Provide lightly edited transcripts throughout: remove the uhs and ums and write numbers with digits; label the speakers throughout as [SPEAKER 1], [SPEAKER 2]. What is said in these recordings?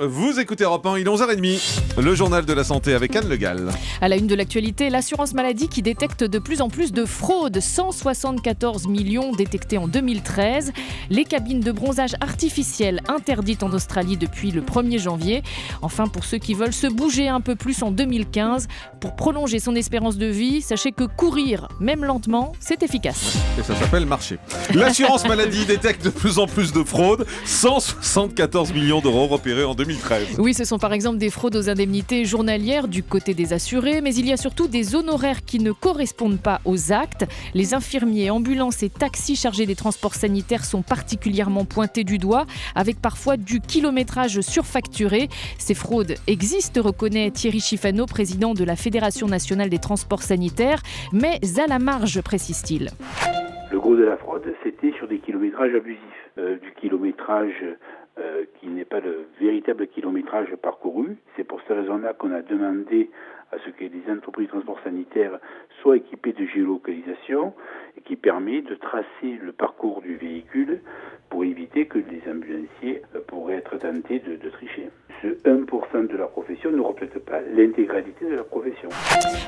[SPEAKER 1] Vous écoutez Europe 1, il est 11h30. Le journal de la santé avec Anne Le Gall.
[SPEAKER 2] À la une de l'actualité, l'assurance maladie qui détecte de plus en plus de fraudes. 174 millions détectés en 2013. Les cabines de bronzage artificiel interdites en Australie depuis le 1er janvier. Enfin, pour ceux qui veulent se bouger un peu plus en 2015, pour prolonger son espérance de vie, sachez que courir, même lentement, c'est efficace.
[SPEAKER 1] Et ça s'appelle marcher. L'assurance maladie détecte de plus en plus de fraudes. 174 millions d'euros repérés en 2013.
[SPEAKER 2] Oui, ce sont par exemple des fraudes aux indemnités journalières du côté des assurés, mais il y a surtout des honoraires qui ne correspondent pas aux actes. Les infirmiers, ambulances et taxis chargés des transports sanitaires sont particulièrement pointés du doigt, avec parfois du kilométrage surfacturé. Ces fraudes existent, reconnaît Thierry Schifano, président de la Fédération nationale des transports sanitaires, mais à la marge, précise-t-il.
[SPEAKER 3] Le gros de la fraude, c'était sur des kilométrages abusifs, du kilométrage qui n'est pas le véritable kilométrage parcouru. C'est pour cette raison-là qu'on a demandé à ce que les entreprises de transport sanitaire soient équipées de géolocalisation et qui permet de tracer le parcours du véhicule pour éviter que les ambulanciers pourraient être tentés de tricher. Ce 1% de la profession ne reflète pas l'intégralité de la profession.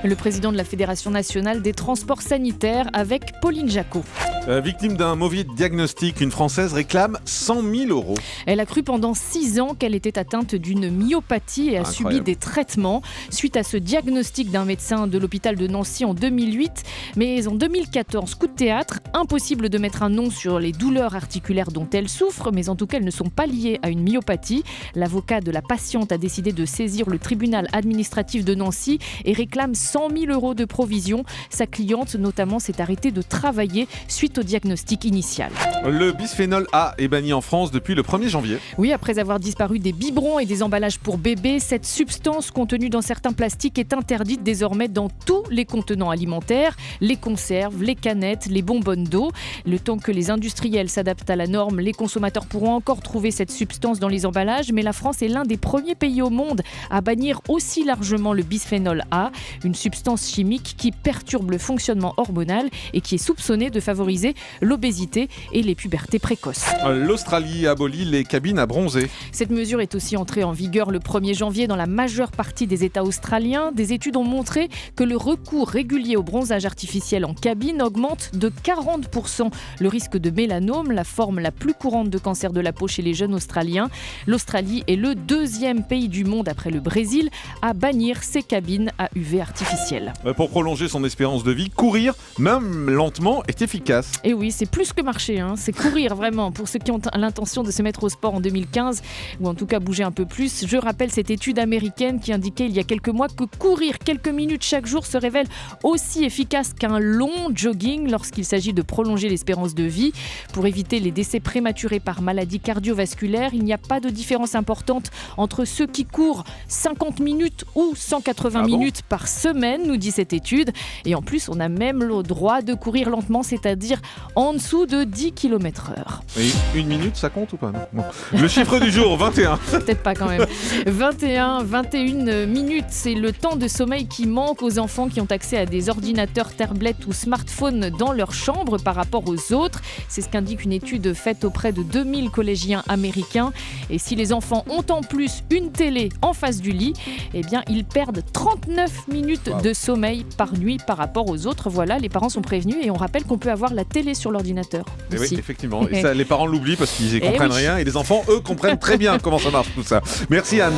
[SPEAKER 2] Le président de la Fédération nationale des transports sanitaires avec Pauline Jacot.
[SPEAKER 1] Victime d'un mauvais diagnostic, une Française réclame 100 000 euros.
[SPEAKER 2] Elle a cru pendant 6 ans qu'elle était atteinte d'une myopathie et a subi des traitements suite à ce diagnostic d'un médecin de l'hôpital de Nancy en 2008. Mais en 2014, coup de théâtre, impossible de mettre un nom sur les douleurs articulaires dont elle souffre, mais en tout cas elles ne sont pas liées à une myopathie. L'avocat de la patiente a décidé de saisir le tribunal administratif de Nancy et réclame 100 000 euros de provision. Sa cliente notamment s'est arrêtée de travailler suite au diagnostic initial.
[SPEAKER 1] Le bisphénol A est banni en France depuis le 1er janvier.
[SPEAKER 2] Oui, après avoir disparu des biberons et des emballages pour bébés, cette substance contenue dans certains plastiques est interdite désormais dans tous les contenants alimentaires, les conserves, les canettes, les bonbonnes d'eau. Le temps que les industriels s'adaptent à la norme, les consommateurs pourront encore trouver cette substance dans les emballages, mais la France est l'un des premiers pays au monde à bannir aussi largement le bisphénol A, une substance chimique qui perturbe le fonctionnement hormonal et qui est soupçonnée de favoriser l'obésité et les pubertés précoces.
[SPEAKER 1] L'Australie abolit les cabines à bronzer.
[SPEAKER 2] Cette mesure est aussi entrée en vigueur le 1er janvier dans la majeure partie des États australiens. Des études ont montré que le recours régulier au bronzage artificiel en cabine augmente de 40% le risque de mélanome, la forme la plus courante de cancer de la peau chez les jeunes Australiens. L'Australie est le 2e pays du monde après le Brésil à bannir ses cabines à UV artificielles.
[SPEAKER 1] Pour prolonger son espérance de vie, courir, même lentement, est efficace.
[SPEAKER 2] Et oui, c'est plus que marcher, c'est courir vraiment. Pour ceux qui ont l'intention de se mettre au sport en 2015, ou en tout cas bouger un peu plus, je rappelle cette étude américaine qui indiquait il y a quelques mois que courir quelques minutes chaque jour se révèle aussi efficace qu'un long jogging lorsqu'il s'agit de prolonger l'espérance de vie. Pour éviter les décès prématurés par maladie cardiovasculaire, il n'y a pas de différence importante entre ceux qui courent 50 minutes ou 180 minutes par semaine, nous dit cette étude. Et en plus, on a même le droit de courir lentement, c'est-à-dire en dessous de 10 km/h.
[SPEAKER 1] Et une minute, ça compte ou pas? Non. Le chiffre du jour, 21.
[SPEAKER 2] Peut-être pas quand même. 21 minutes, c'est le temps de sommeil qui manque aux enfants qui ont accès à des ordinateurs, tablettes ou smartphones dans leur chambre par rapport aux autres. C'est ce qu'indique une étude faite auprès de 2000 collégiens américains. Et si les enfants ont en plus une télé en face du lit, eh bien ils perdent 39 minutes de sommeil par nuit par rapport aux autres. Voilà, les parents sont prévenus et on rappelle qu'on peut avoir la télé sur l'ordinateur.
[SPEAKER 1] Et oui, effectivement. Et ça, les parents l'oublient parce qu'ils n'y comprennent rien et les enfants, eux, comprennent très bien comment ça marche tout ça. Merci Anne.